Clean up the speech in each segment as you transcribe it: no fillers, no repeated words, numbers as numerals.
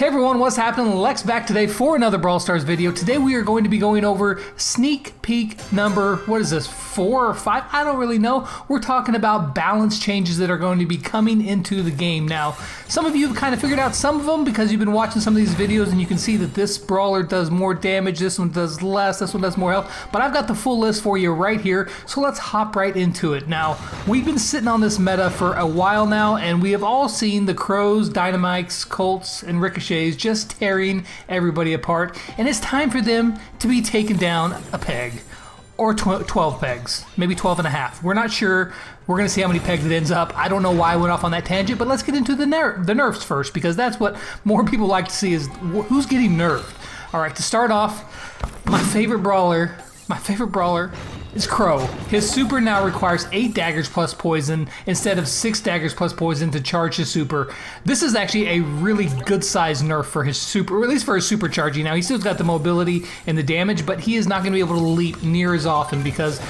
Hey everyone, what's happening? Lex back today for another Brawl Stars video. Today we are going to be going over sneak peek number, what is this, 4 or 5? I don't really know. We're talking about balance changes that are going to be coming into the game. Now, some of you have kind of figured out some of them because you've been watching some of these videos and you can see that this brawler does more damage, this one does less, this one does more health. But I've got the full list for you right here, so let's hop right into it. Now, we've been sitting on this meta for a while now and we have all seen the Crows, Dynamikes, Colts, and Ricochets just tearing everybody apart, and it's time for them to be taken down a peg or 12 pegs, maybe 12 and a half. We're not sure. We're going to see how many pegs it ends up. I don't know why I went off on that tangent, but let's get into the nerfs first, because that's what more people like to see is who's getting nerfed. All right, to start off, my favorite brawler is Crow. His super now requires 8 daggers plus poison instead of 6 daggers plus poison to charge his super. This is actually a really good size nerf for his super, or at least for his supercharging. Now, he still's got the mobility and the damage, but he is not going to be able to leap near as often because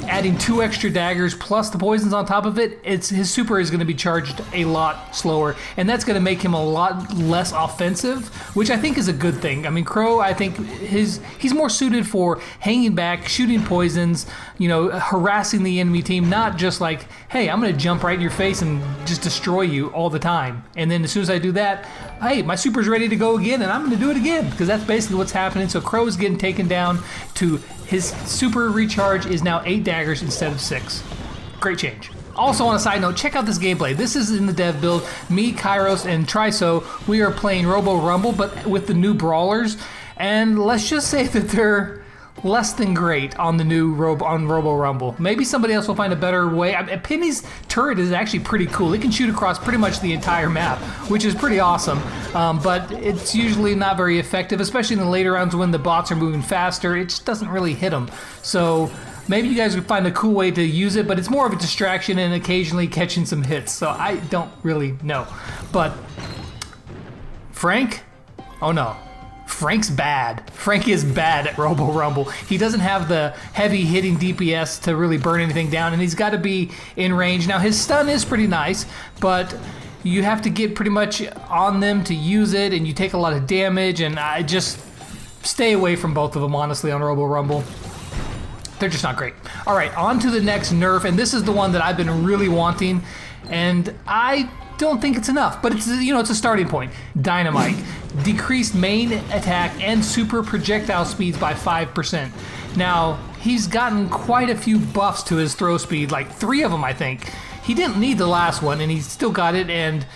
adding 2 extra daggers plus the poisons on top of it, his super is going to be charged a lot slower, and that's going to make him a lot less offensive, which I think is a good thing. I mean, Crow, I think he's more suited for hanging back, shooting poisons, you know, harassing the enemy team, not just like, hey, I'm going to jump right in your face and just destroy you all the time. And then as soon as I do that, hey, my super's ready to go again, and I'm going to do it again, because that's basically what's happening. So Crow's getting taken down to his super recharge is now 8 daggers instead of 6. Great change. Also, on a side note, check out this gameplay. This is in the dev build. Me, Kairos, and Triso, we are playing Robo Rumble, but with the new brawlers. And let's just say that they're less than great on the new Robo Rumble. Maybe somebody else will find a better way. Penny's turret is actually pretty cool. It can shoot across pretty much the entire map, which is pretty awesome. But it's usually not very effective, especially in the later rounds when the bots are moving faster. It just doesn't really hit them. So maybe you guys would find a cool way to use it, but it's more of a distraction and occasionally catching some hits. So I don't really know. But Frank? Oh no. Frank's bad. Frank is bad at Robo Rumble. He doesn't have the heavy hitting DPS to really burn anything down, and he's got to be in range. Now, his stun is pretty nice, but you have to get pretty much on them to use it, and you take a lot of damage, and I just stay away from both of them, honestly, on Robo Rumble. They're just not great. All right, on to the next nerf, and this is the one that I've been really wanting, and I don't think it's enough, but it's, you know, it's a starting point. Dynamike. Decreased main attack and super projectile speeds by 5%. Now, he's gotten quite a few buffs to his throw speed, like 3 of them, I think. He didn't need the last one, and he still got it, and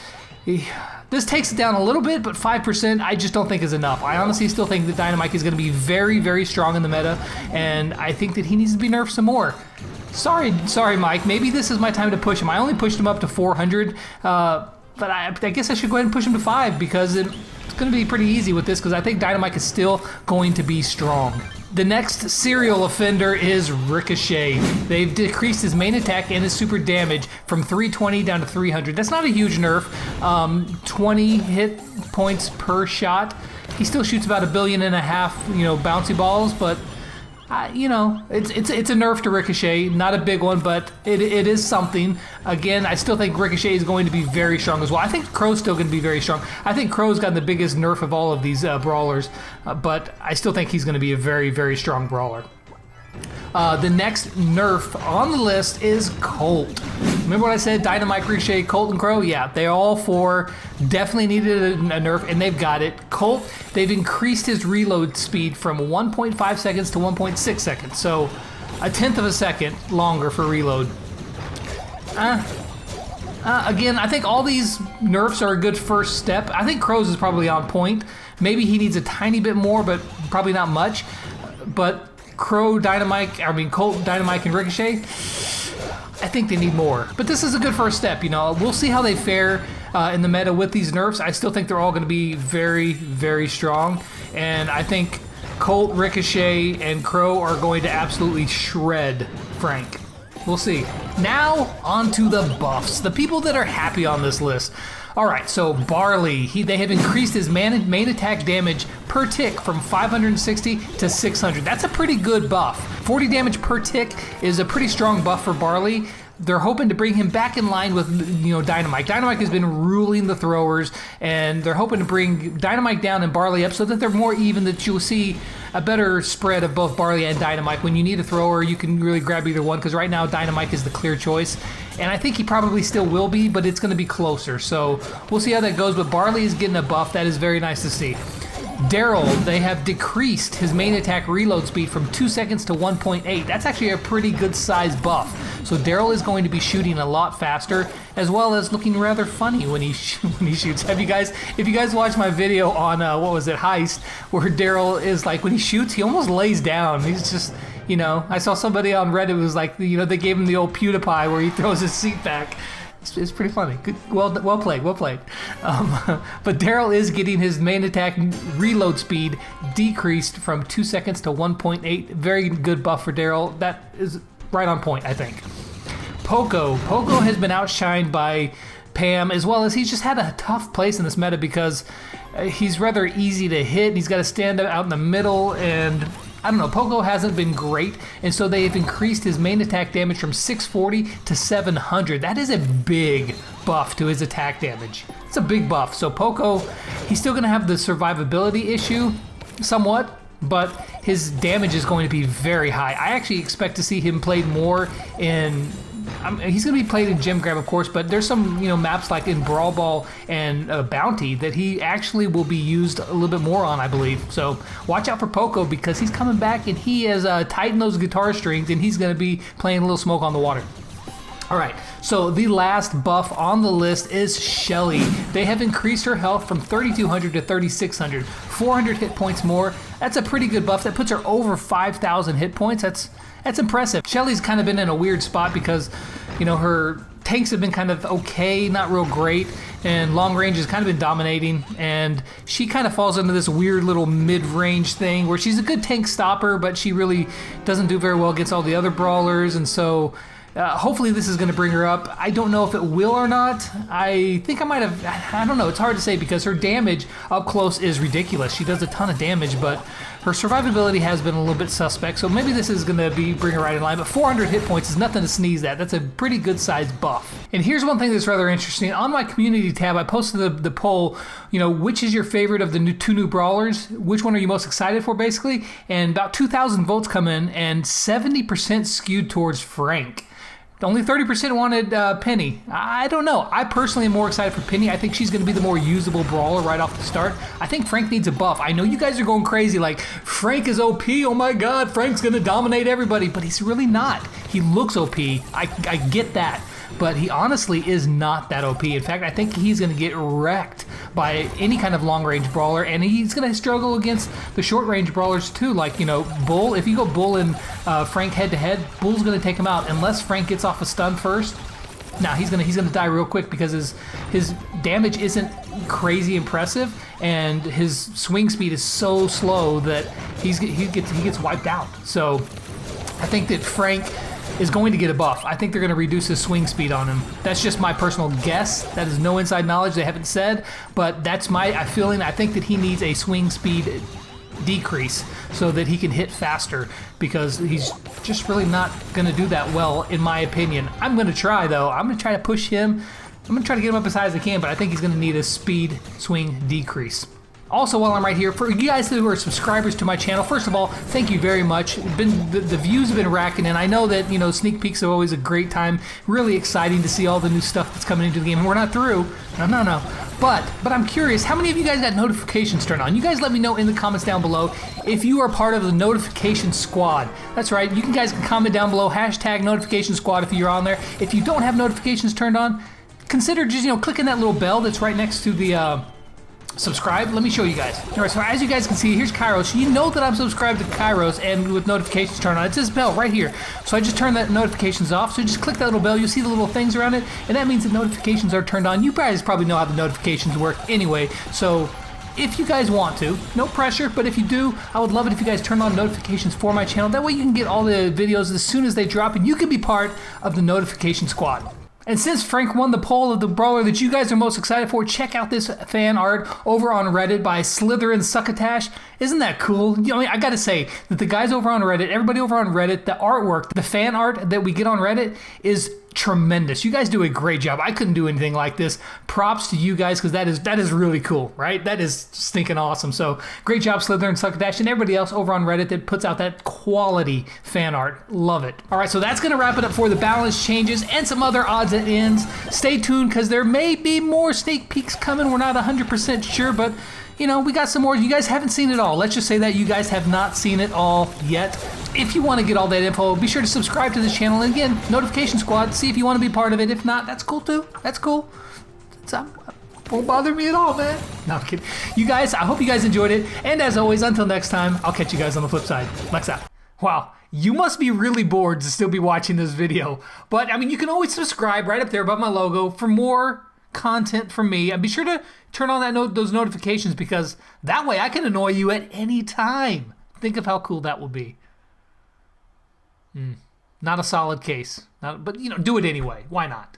this takes it down a little bit, but 5% I just don't think is enough. I honestly still think that Dynamike is going to be very, very strong in the meta, and I think that he needs to be nerfed some more. Sorry, Mike. Maybe this is my time to push him. I only pushed him up to 400, but I guess I should go ahead and push him to 5 because it's going to be pretty easy with this because I think Dynamike is still going to be strong. The next serial offender is Ricochet. They've decreased his main attack and his super damage from 320 down to 300. That's not a huge nerf. 20 hit points per shot. He still shoots about 1.5 billion, you know, bouncy balls, but you know, it's a nerf to Ricochet, not a big one, but it is something. Again, I still think Ricochet is going to be very strong as well. I think Crow's still going to be very strong. I think Crow's got the biggest nerf of all of these brawlers, but I still think he's going to be a very, very strong brawler. The next nerf on the list is Colt. Remember what I said? Dynamike, Ricochet, Colt, and Crow? Yeah, they all 4 definitely needed a nerf, and they've got it. Colt, they've increased his reload speed from 1.5 seconds to 1.6 seconds, so 1/10 of a second longer for reload. Again, I think all these nerfs are a good first step. I think Crow's is probably on point. Maybe he needs a tiny bit more, but probably not much. But Colt, Dynamike, and Ricochet, I think they need more. But this is a good first step, you know. We'll see how they fare in the meta with these nerfs. I still think they're all going to be very, very strong. And I think Colt, Ricochet, and Crow are going to absolutely shred Frank. We'll see. Now, on to the buffs. The people that are happy on this list. All right, so Barley, they have increased his main attack damage per tick from 560 to 600. That's a pretty good buff. 40 damage per tick is a pretty strong buff for Barley. they're hoping to bring him back in line with, Dynamike. Dynamike has been ruling the throwers, and they're hoping to bring Dynamike down and Barley up so that they're more even, that you'll see a better spread of both Barley and Dynamike. When you need a thrower, you can really grab either one, because right now Dynamike is the clear choice. And I think he probably still will be, but it's going to be closer. So we'll see how that goes. But Barley is getting a buff. That is very nice to see. Darryl, they have decreased his main attack reload speed from 2 seconds to 1.8. That's actually a pretty good size buff. So Darryl is going to be shooting a lot faster, as well as looking rather funny when he shoots. If you guys watch my video on Heist, where Darryl is like, when he shoots, he almost lays down. He's just, I saw somebody on Reddit was like, they gave him the old PewDiePie where he throws his seat back. It's pretty funny. Good, well played. But Darryl is getting his main attack reload speed decreased from 2 seconds to 1.8. Very good buff for Darryl. That is right on point, I think. Poco has been outshined by Pam, as well as he's just had a tough place in this meta because he's rather easy to hit. He's got to stand out in the middle, and I don't know, Poco hasn't been great, and so they've increased his main attack damage from 640 to 700. That is a big buff to his attack damage. It's a big buff. So Poco, he's still going to have the survivability issue somewhat, but his damage is going to be very high. I actually expect to see him played more in... he's going to be played in Gem Grab, of course, but there's some maps like in Brawl Ball and Bounty that he actually will be used a little bit more on, I believe. So watch out for Poco, because he's coming back and he has tightened those guitar strings, and he's going to be playing a little Smoke on the Water. All right, so the last buff on the list is Shelly. They have increased her health from 3,200 to 3,600, 400 hit points more. That's a pretty good buff. That puts her over 5,000 hit points. That's impressive. Shelly's kind of been in a weird spot because, her tanks have been kind of okay, not real great, and long range has kind of been dominating, and she kind of falls into this weird little mid-range thing where she's a good tank stopper, but she really doesn't do very well against all the other brawlers, and so hopefully this is going to bring her up. I don't know if it will or not. I think I might have, I don't know, it's hard to say because her damage up close is ridiculous. She does a ton of damage, but her survivability has been a little bit suspect, so maybe this is going to bring her right in line, but 400 hit points is nothing to sneeze at. That's a pretty good sized buff. And here's one thing that's rather interesting. On my community tab, I posted the poll, which is your favorite of the two new brawlers? Which one are you most excited for, basically? And about 2,000 votes come in, and 70% skewed towards Frank. Only 30% wanted Penny. I don't know. I personally am more excited for Penny. I think she's going to be the more usable brawler right off the start. I think Frank needs a buff. I know you guys are going crazy like, Frank is OP, oh my god, Frank's going to dominate everybody, but he's really not. He looks OP. I get that, but he honestly is not that OP. In fact, I think he's going to get wrecked by any kind of long-range brawler, and he's going to struggle against the short-range brawlers too, like, Bull. If you go Bull and Frank head-to-head, Bull's going to take him out unless Frank gets off a stun first. Nah, he's gonna die real quick because his damage isn't crazy impressive, and his swing speed is so slow that he gets wiped out. So I think that Frank is going to get a buff. I think they're going to reduce his swing speed on him. That's just my personal guess. That is no inside knowledge. They haven't said, but that's my feeling. I think that he needs a swing speed decrease so that he can hit faster, because he's just really not going to do that well, in my opinion. I'm going to try, though. I'm going to try to push him. I'm going to try to get him up as high as I can, but I think he's going to need a speed swing decrease. Also, while I'm right here, for you guys who are subscribers to my channel, first of all, thank you very much. The views have been racking, and I know that, sneak peeks are always a great time. Really exciting to see all the new stuff that's coming into the game, and we're not through. No. But I'm curious, how many of you guys got notifications turned on? You guys let me know in the comments down below if you are part of the notification squad. That's right, you guys can comment down below, hashtag notification squad if you're on there. If you don't have notifications turned on, consider just, clicking that little bell that's right next to the, subscribe. Let me show you guys. Alright, so as you guys can see, here's Kairos. You know that I'm subscribed to Kairos and with notifications turned on. It's this bell right here. So I just turned that notifications off. So just click that little bell. You'll see the little things around it, and that means that notifications are turned on. You guys probably know how the notifications work anyway. So if you guys want to, no pressure, but if you do, I would love it if you guys turn on notifications for my channel. That way you can get all the videos as soon as they drop, and you can be part of the notification squad. And since Frank won the poll of the brawler that you guys are most excited for, check out this fan art over on Reddit by Slytherin Succotash. Isn't that cool? I gotta say that the guys over on Reddit, everybody over on Reddit, the artwork, the fan art that we get on Reddit is tremendous. You guys do a great job. I couldn't do anything like this. Props to you guys, because that is really cool, right? That is stinking awesome. So great job, Slytherin, Succotash, and everybody else over on Reddit that puts out that quality fan art. Love it. All right, so that's going to wrap it up for the balance changes and some other odds and ends. Stay tuned, because there may be more sneak peeks coming. We're not 100% sure, but you know, we got some more. You guys haven't seen it all. Let's just say that you guys have not seen it all yet. If you want to get all that info, be sure to subscribe to this channel. And again, notification squad, see if you want to be part of it. If not, that's cool too. That's cool. Won't bother me at all, man. No, I'm kidding. You guys, I hope you guys enjoyed it. And as always, until next time, I'll catch you guys on the flip side. Lex out. Wow, you must be really bored to still be watching this video. But, I mean, you can always subscribe right up there above my logo for more content from me. And be sure to turn on those notifications, because that way I can annoy you at any time. Think of how cool that will be. Not a solid case, but you know, do it anyway. Why not?